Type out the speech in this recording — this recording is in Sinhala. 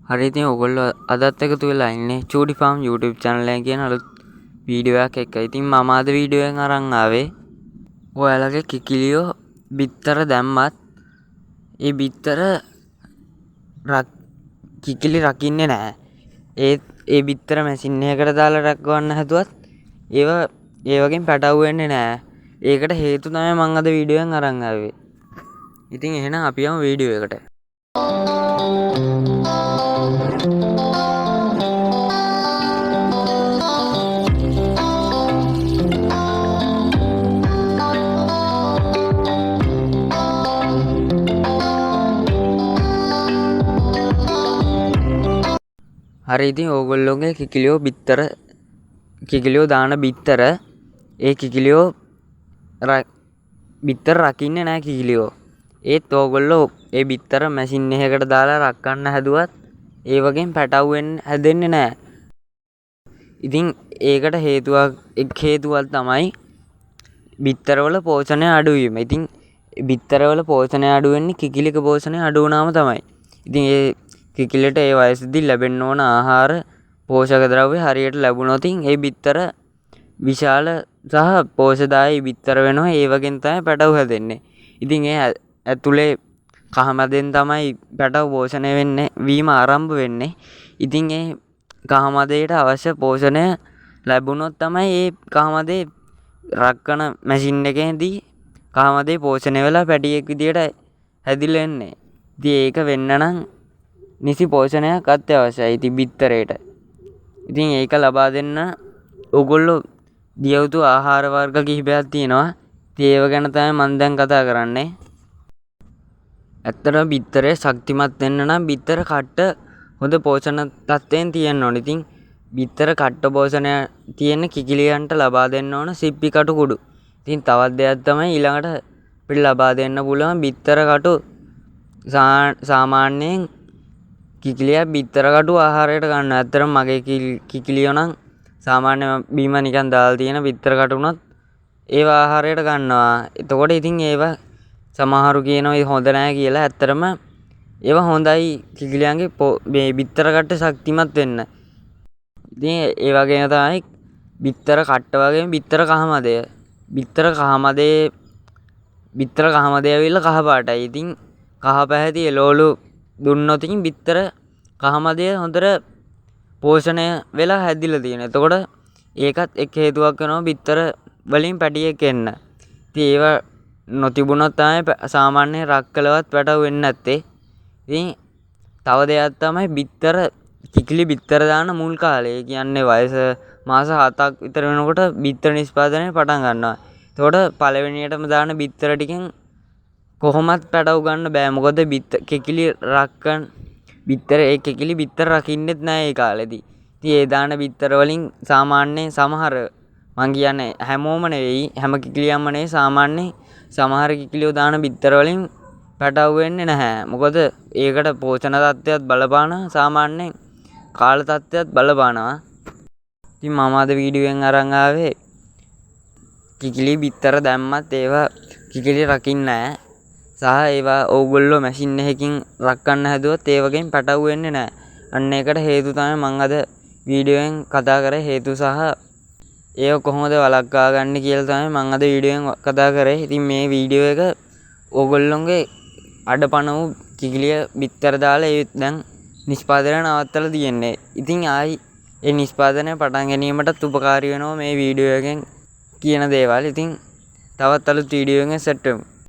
හරි ඉතින් ඔයගොල්ලෝ අදත් එකතු වෙලා ඉන්නේ චූටි ෆාම් YouTube channel එකේ කියන අලුත් වීඩියෝ එකක් එක්ක. ඉතින් මම අද වීඩියෝ එකෙන් අරන් ආවේ ඔයාලගේ කිකිලියෝ බිත්තර දැම්මත් ඒ බිත්තර කිකිලි රකින්නේ නැහැ. ඒ බිත්තර මැෂින් එකකට දාලා රැකවන්න හැදුවත් ඒ වගේම පැටවු වෙන්නේ නැහැ. ඒකට හේතු තමයි මම අද වීඩියෝ එකෙන් අරන් ආවේ. ඉතින් එහෙනම් අපි යමු වීඩියෝ එකට. හරි ඉතින් ඕගොල්ලෝගේ කිකිලියෝ දාන බිත්තර ඒ කිකිලියෝ බිත්තර රකින්නේ නැහැ කිකිලියෝ. ඒත් ඕගොල්ලෝ ඒ බිත්තර මැෂින් එකකට දාලා රක්කන්න හැදුවත් ඒ වගේම පැටවු හැදෙන්නේ නැහැ. ඉතින් ඒකට හේතුවක් තමයි බිත්තරවල පෝෂණය අඩු වීම. ඉතින් බිත්තරවල පෝෂණය අඩු වෙන්නේ කිකිලික පෝෂණය අඩු වුණාම තමයි. ඉතින් ඒ කිකිලට ඒ වයසේදී ලැබෙන්න ඕන ආහාර පෝෂක ද්‍රව්‍ය හරියට ලැබුණොත් ඒ බිත්තර විශාල සහ පෝෂදායී බිත්තර වෙනවා. ඒ වගේම තමයි පැටවු හැදෙන්නේ. ඉතින් ඒ ඇතුලේ කහමදෙන් තමයි පැටවු පෝෂණය වීම ආරම්භ වෙන්නේ. ඉතින් ඒ කහමදේට අවශ්‍ය පෝෂණය ලැබුණොත් තමයි ඒ කහමදේ රක්කන මැෂින් එකේදී කහමදේ පෝෂණය වෙලා පැටියෙක් විදියට හැදිලා එන්නේ. ඉතින් ඒක වෙන්න නම් නිසි පෝෂණයක් අත්‍යවශ්‍යයි ඉතින් බිත්තරේට. ඉතින් ඒක ලබා දෙන්න ඕගොල්ලෝ දිය යුතු ආහාර වර්ග කිහිපයක් තියෙනවා. ඉතින් ඒව ගැන තමයි මම දැන් කතා කරන්නේ. ඇත්තටම බිත්තරේ ශක්තිමත් වෙන්න නම් බිත්තර කට්ට හොඳ පෝෂණ තත්ත්වයෙන් තියෙන්න ඕනේ. ඉතින් බිත්තර කට්ට පෝෂණය තියෙන කිකිලියන්ට ලබා දෙන්න ඕන සිප්පි කටු කුඩු. ඉතින් තවත් දෙයක් තමයි ඊළඟට අපිට ලබා දෙන්න පුළුවන් බිත්තර කටු සාමාන්‍යයෙන් කිකිලියා බිත්තර කටු ආහාරයට ගන්න. ඇත්තටම මගේ කිකිලියෝ නම් සාමාන්‍ය බීම නිකන් දාලා තියෙන බිත්තර කටු උනත් ඒවා ආහාරයට ගන්නවා. එතකොට ඉතින් ඒවා සමහරු කියනවා හොඳ නැහැ කියලා. ඇත්තටම ඒවා හොඳයි කිකිලියන්ගේ මේ බිත්තර කට්ට ශක්තිමත් වෙන්න. ඉතින් ඒ වගේම තමයි බිත්තර කට්ට වගේම බිත්තර කහමදය. බිත්තර කහමදය ඇවිල්ලා කහ පාටයි. ඉතින් කහ පැහැති එළවලු දුන්නොත් ඉතින් බිත්තර කහමදය හොඳට පෝෂණය වෙලා හැදිලා තියෙනවා. එතකොට ඒකත් එක් හේතුවක් වෙනවා බිත්තර වලින් පැටියෙක් එන්න. ඉතින් ඒවා නොතිබුණොත් තමයි සාමාන්‍ය රක්කලවත් පැටවු වෙන්නේ නැත්තේ. ඉතින් තව දෙයක් තමයි කිකිලි බිත්තර දාන මුල් කාලේ. ඒ කියන්නේ වයස මාස 7ක් විතර වෙනකොට බිත්තර නිෂ්පාදනය පටන් ගන්නවා. එතකොට පළවෙනියටම දාන බිත්තර ටිකෙන් කොහොමත් පැටවු ගන්න බෑ. මොකද කිකිලි බිත්තර රකින්නෙත් නෑ ඒ කාලෙදී. ඉතින් ඒ දාන බිත්තර වලින් සාමාන්‍යයෙන් සමහර මං කියන්නේ හැමෝම නෙවෙයි හැම කිකිලියක්ම නෙවෙයි සාමාන්‍යයෙන් සමහර කිකිලියෝ දාන බිත්තර වලින් පැටවු වෙන්නේ නැහැ. මොකද ඒකට පෝෂණ තත්ත්වයක් බලපාන සාමාන්‍යයෙන් කාල තත්ත්වයක් බලපානවා. ඉතින් මම අද වීඩියෝ එකෙන් අරන් ආවේ කිකිලි බිත්තර දැම්මත් ඒවා කිකිලි රකින්නේ නැහැ. සහ ඒවා ඕගොල්ලෝ මැෂින් එකකින් රක්කන්න හැදුවොත් ඒ වගේම පැටවු වෙන්නේ නැහැ. අන්න ඒකට හේතු තමයි මම අද වීඩියෝ එකෙන් කතා කරේ හේතු සහ ඒක කොහොමද වළක්වා ගන්න කියලා තමයි මම අද වීඩියෝ එකෙන් කතා කරේ. ඉතින් මේ වීඩියෝ එක ඕගොල්ලෝගේ අඩපණ වූ කිකිලිය බිත්තර දාලා ඒ දැන් නිෂ්පාදනය නවත්තලා තියෙන්නේ. ඉතින් ආයි ඒ නිෂ්පාදනය පටන් ගැනීමටත් උපකාරී වෙනවා මේ වීඩියෝ එකෙන් කියන දේවල්. ඉතින් තවත් අලුත් වීඩියෝ එකකින් සෙට් වෙමු.